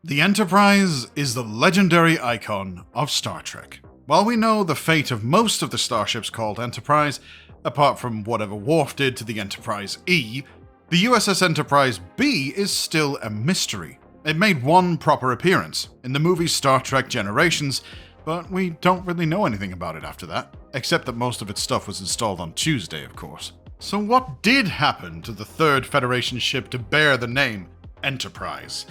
The Enterprise is the legendary icon of Star Trek. While we know the fate of most of the starships called Enterprise, apart from whatever Worf did to the Enterprise-E, the USS Enterprise-B is still a mystery. It made one proper appearance in the movie Star Trek Generations, but we don't really know anything about it after that, except that most of its stuff was installed on Tuesday, of course. So what did happen to the third Federation ship to bear the name Enterprise?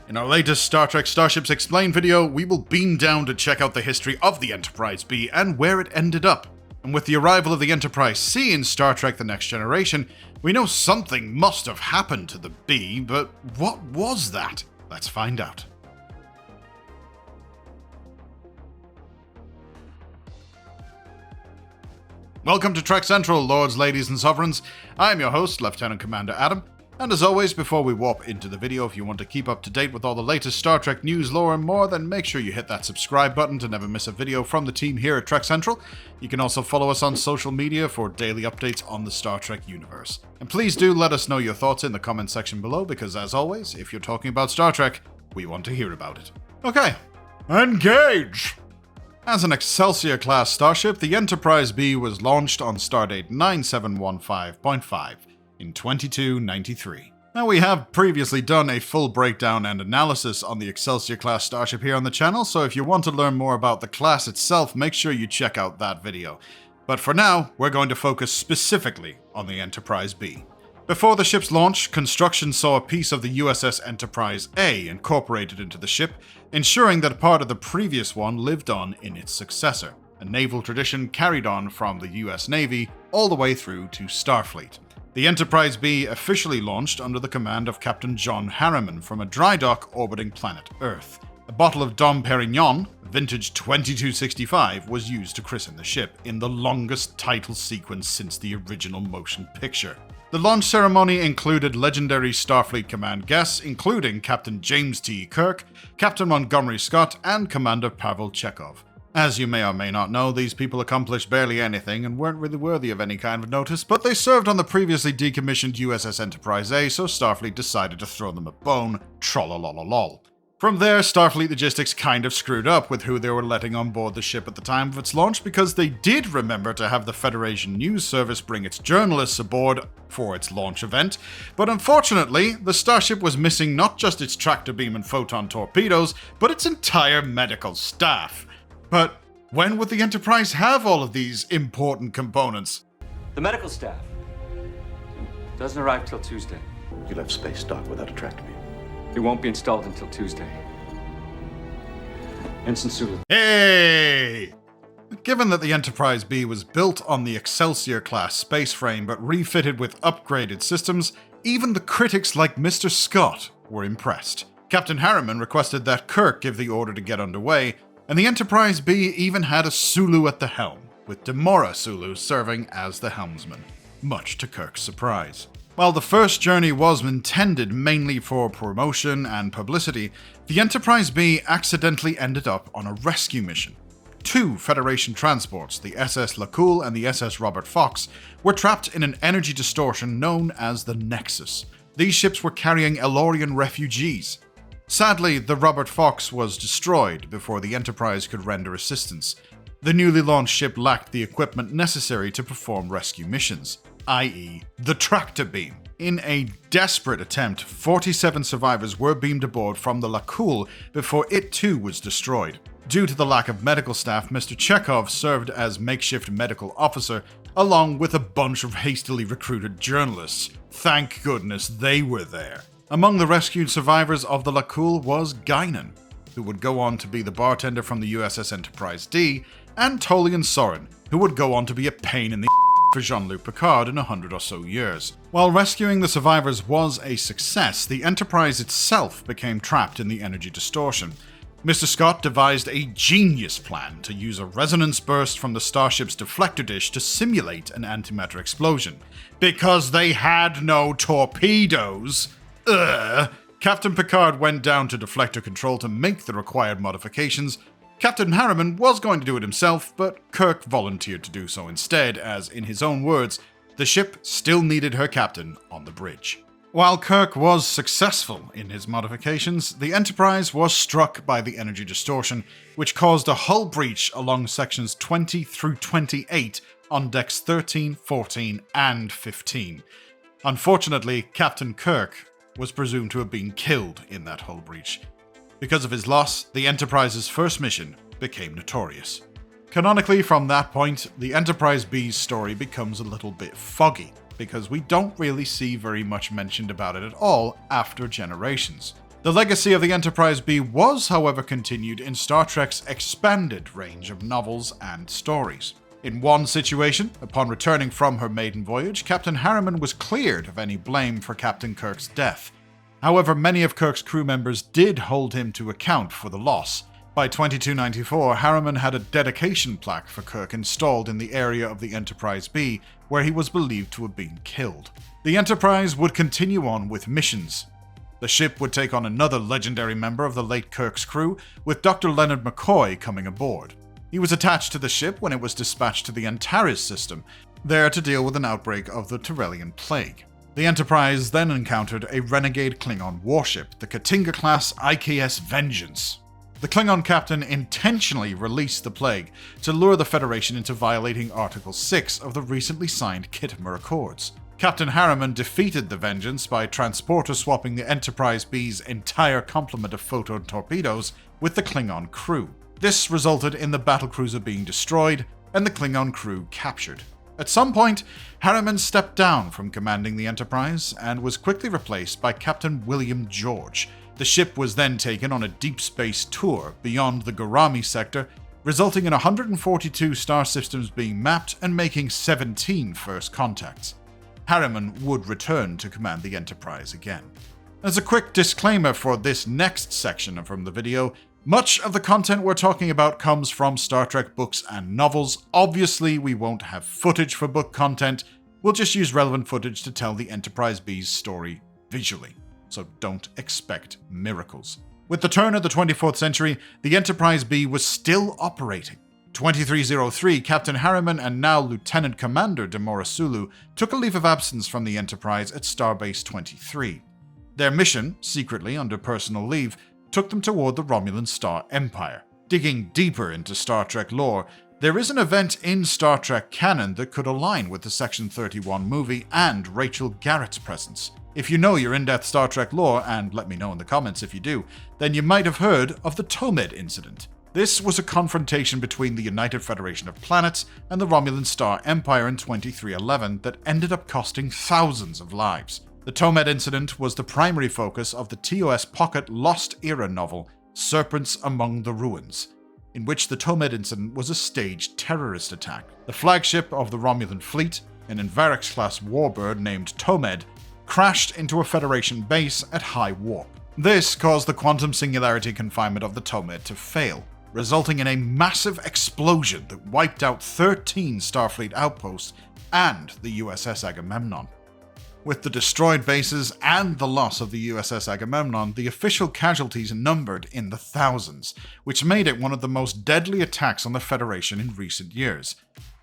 In our latest Star Trek Starships Explained video, we will beam down to check out the history of the Enterprise-B and where it ended up. And with the arrival of the Enterprise-C in Star Trek The Next Generation, we know something must have happened to the B, but what was that? Let's find out. Welcome to Trek Central, lords, ladies, and sovereigns. I am your host, Lieutenant Commander Adam. And as always, before we warp into the video, if you want to keep up to date with all the latest Star Trek news, lore, and more, then make sure you hit that subscribe button to never miss a video from the team here at Trek Central. You can also follow us on social media for daily updates on the Star Trek universe. And please do let us know your thoughts in the comment section below, because as always, if you're talking about Star Trek, we want to hear about it. Okay, engage! As an Excelsior-class starship, the Enterprise-B was launched on stardate 9715.5. in 2293. Now, we have previously done a full breakdown and analysis on the Excelsior-class starship here on the channel, so if you want to learn more about the class itself, make sure you check out that video. But for now, we're going to focus specifically on the Enterprise-B. Before the ship's launch, construction saw a piece of the USS Enterprise-A incorporated into the ship, ensuring that a part of the previous one lived on in its successor, a naval tradition carried on from the US Navy all the way through to Starfleet. The Enterprise-B officially launched under the command of Captain John Harriman from a dry dock orbiting planet Earth. A bottle of Dom Perignon, vintage 2265, was used to christen the ship in the longest title sequence since the original motion picture. The launch ceremony included legendary Starfleet Command guests, including Captain James T. Kirk, Captain Montgomery Scott, and Commander Pavel Chekhov. As you may or may not know, these people accomplished barely anything and weren't really worthy of any kind of notice, but they served on the previously decommissioned USS Enterprise-A, so Starfleet decided to throw them a bone, trollolololol. From there, Starfleet logistics kind of screwed up with who they were letting on board the ship at the time of its launch, because they did remember to have the Federation News Service bring its journalists aboard for its launch event, but unfortunately, the starship was missing not just its tractor beam and photon torpedoes, but its entire medical staff. But when would the Enterprise have all of these important components? The medical staff doesn't arrive till Tuesday. You left space dock without a tractor beam. It won't be installed until Tuesday. Ensign Sulu. Hey! Given that the Enterprise-B was built on the Excelsior-class space frame but refitted with upgraded systems, even the critics like Mr. Scott were impressed. Captain Harriman requested that Kirk give the order to get underway, and the Enterprise-B even had a Sulu at the helm, with Demora Sulu serving as the helmsman, much to Kirk's surprise. While the first journey was intended mainly for promotion and publicity, the Enterprise-B accidentally ended up on a rescue mission. Two Federation transports, the SS LaCool and the SS Robert Fox, were trapped in an energy distortion known as the Nexus. These ships were carrying Elorian refugees. Sadly, the Robert Fox was destroyed before the Enterprise could render assistance. The newly launched ship lacked the equipment necessary to perform rescue missions, i.e. the tractor beam. In a desperate attempt, 47 survivors were beamed aboard from the LaCool before it too was destroyed. Due to the lack of medical staff, Mr. Chekhov served as makeshift medical officer, along with a bunch of hastily recruited journalists. Thank goodness they were there. Among the rescued survivors of the LaCool was Guinan, who would go on to be the bartender from the USS Enterprise-D, and Tolian Sorin, who would go on to be a pain in the for Jean-Luc Picard in 100 or so years. While rescuing the survivors was a success, the Enterprise itself became trapped in the energy distortion. Mr. Scott devised a genius plan to use a resonance burst from the starship's deflector dish to simulate an antimatter explosion. Because they had no torpedoes, Captain Picard went down to deflector control to make the required modifications. Captain Harriman was going to do it himself, but Kirk volunteered to do so instead, as, in his own words, the ship still needed her captain on the bridge. While Kirk was successful in his modifications, the Enterprise was struck by the energy distortion, which caused a hull breach along sections 20 through 28 on decks 13, 14, and 15. Unfortunately, Captain Kirk was presumed to have been killed in that hull breach. Because of his loss, the Enterprise's first mission became notorious. Canonically, from that point, the Enterprise-B's story becomes a little bit foggy, because we don't really see very much mentioned about it at all after Generations. The legacy of the Enterprise-B was, however, continued in Star Trek's expanded range of novels and stories. In one situation, upon returning from her maiden voyage, Captain Harriman was cleared of any blame for Captain Kirk's death. However, many of Kirk's crew members did hold him to account for the loss. By 2294, Harriman had a dedication plaque for Kirk installed in the area of the Enterprise-B, where he was believed to have been killed. The Enterprise would continue on with missions. The ship would take on another legendary member of the late Kirk's crew, with Dr. Leonard McCoy coming aboard. He was attached to the ship when it was dispatched to the Antares system, there to deal with an outbreak of the Tyrrellian Plague. The Enterprise then encountered a renegade Klingon warship, the Katinga-class IKS Vengeance. The Klingon captain intentionally released the plague to lure the Federation into violating Article 6 of the recently signed Khitomer Accords. Captain Harriman defeated the Vengeance by transporter-swapping the Enterprise-B's entire complement of photon torpedoes with the Klingon crew. This resulted in the battlecruiser being destroyed and the Klingon crew captured. At some point, Harriman stepped down from commanding the Enterprise and was quickly replaced by Captain William George. The ship was then taken on a deep space tour beyond the Gorami sector, resulting in 142 star systems being mapped and making 17 first contacts. Harriman would return to command the Enterprise again. As a quick disclaimer for this next section from the video, much of the content we're talking about comes from Star Trek books and novels. Obviously, we won't have footage for book content. We'll just use relevant footage to tell the Enterprise-B's story visually. So don't expect miracles. With the turn of the 24th century, the Enterprise-B was still operating. 2303, Captain Harriman and now Lieutenant Commander Demora Sulu took a leave of absence from the Enterprise at Starbase 23. Their mission, secretly under personal leave, took them toward the Romulan Star Empire. Digging deeper into Star Trek lore, there is an event in Star Trek canon that could align with the Section 31 movie and Rachel Garrett's presence. If you know your in-depth Star Trek lore, and let me know in the comments if you do, then you might have heard of the Tomed incident. This was a confrontation between the United Federation of Planets and the Romulan Star Empire in 2311 that ended up costing thousands of lives. The Tomed incident was the primary focus of the TOS Pocket Lost Era novel, Serpents Among the Ruins, in which the Tomed incident was a staged terrorist attack. The flagship of the Romulan fleet, an Invarics-class warbird named Tomed, crashed into a Federation base at high warp. This caused the quantum singularity confinement of the Tomed to fail, resulting in a massive explosion that wiped out 13 Starfleet outposts and the USS Agamemnon. With the destroyed bases and the loss of the USS Agamemnon, the official casualties numbered in the thousands, which made it one of the most deadly attacks on the Federation in recent years.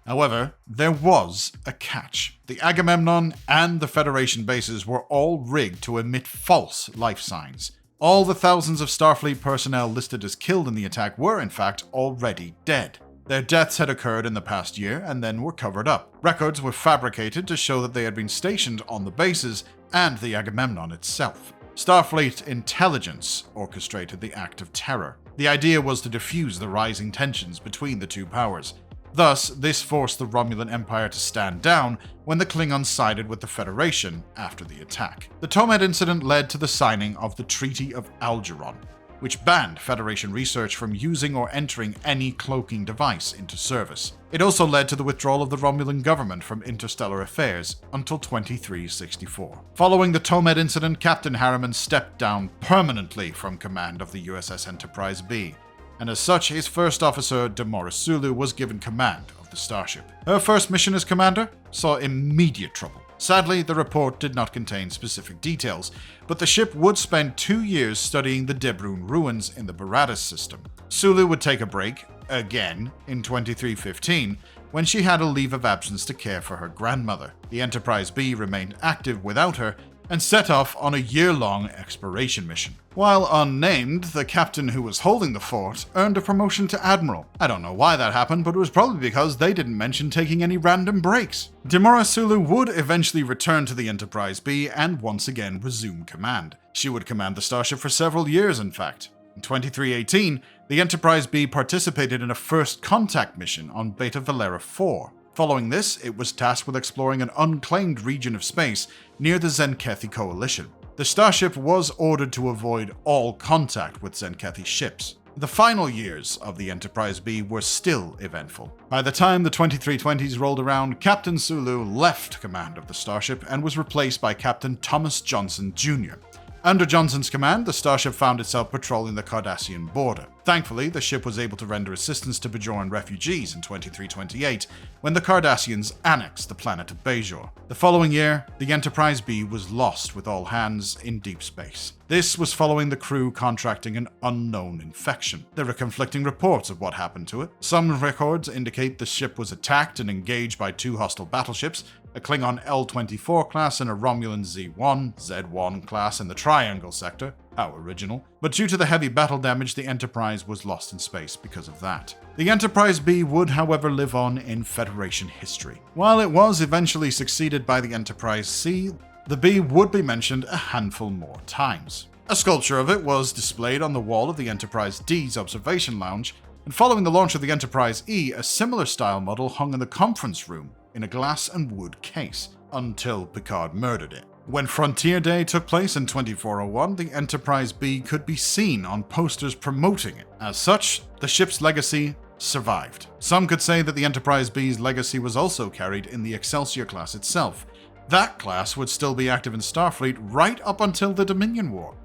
However, there was a catch. The Agamemnon and the Federation bases were all rigged to emit false life signs. All the thousands of Starfleet personnel listed as killed in the attack were, in fact, already dead. Their deaths had occurred in the past year and then were covered up. Records were fabricated to show that they had been stationed on the bases and the Agamemnon itself. Starfleet intelligence orchestrated the act of terror. The idea was to defuse the rising tensions between the two powers. Thus, this forced the Romulan Empire to stand down when the Klingons sided with the Federation after the attack. The Tomed incident led to the signing of the Treaty of Algeron, which banned Federation research from using or entering any cloaking device into service. It also led to the withdrawal of the Romulan government from interstellar affairs until 2364. Following the Tomed incident, Captain Harriman stepped down permanently from command of the USS Enterprise-B, and as such, his first officer, Demora Sulu, was given command of the starship. Her first mission as commander saw immediate trouble. Sadly, the report did not contain specific details, but the ship would spend 2 years studying the Debrun ruins in the Baradas system. Sulu would take a break, again, in 2315, when she had a leave of absence to care for her grandmother. The Enterprise-B remained active without her, and set off on a year-long exploration mission. While unnamed, the captain who was holding the fort earned a promotion to admiral. I don't know why that happened, but it was probably because they didn't mention taking any random breaks. Demora Sulu would eventually return to the Enterprise-B and once again resume command. She would command the starship for several years, in fact. In 2318, the Enterprise-B participated in a first contact mission on Beta Valera 4. Following this, it was tasked with exploring an unclaimed region of space near the Zenkethi Coalition. The starship was ordered to avoid all contact with Zenkethi ships. The final years of the Enterprise-B were still eventful. By the time the 2320s rolled around, Captain Sulu left command of the starship and was replaced by Captain Thomas Johnson Jr. Under Johnson's command, the starship found itself patrolling the Cardassian border. Thankfully, the ship was able to render assistance to Bajoran refugees in 2328, when the Cardassians annexed the planet of Bajor. The following year, the Enterprise-B was lost with all hands in deep space. This was following the crew contracting an unknown infection. There are conflicting reports of what happened to it. Some records indicate the ship was attacked and engaged by 2 hostile battleships, a Klingon L-24 class and a Romulan Z-1 class in the Triangle sector. How original. But due to the heavy battle damage, the Enterprise was lost in space because of that. The Enterprise-B would, however, live on in Federation history. While it was eventually succeeded by the Enterprise-C, the B would be mentioned a handful more times. A sculpture of it was displayed on the wall of the Enterprise-D's observation lounge, and following the launch of the Enterprise-E, a similar style model hung in the conference room in a glass and wood case, until Picard murdered it. When Frontier Day took place in 2401, the Enterprise-B could be seen on posters promoting it. As such, the ship's legacy survived. Some could say that the Enterprise-B's legacy was also carried in the Excelsior-class itself. That class would still be active in Starfleet right up until the Dominion War.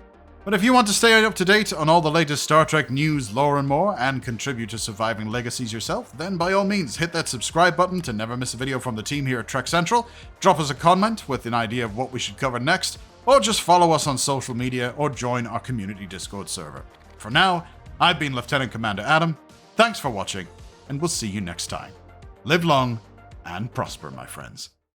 But if you want to stay up to date on all the latest Star Trek news, lore, and more, and contribute to surviving legacies yourself, then by all means hit that subscribe button to never miss a video from the team here at Trek Central, drop us a comment with an idea of what we should cover next, or just follow us on social media or join our community Discord server. For now, I've been Lieutenant Commander Adam, thanks for watching, and we'll see you next time. Live long and prosper, my friends.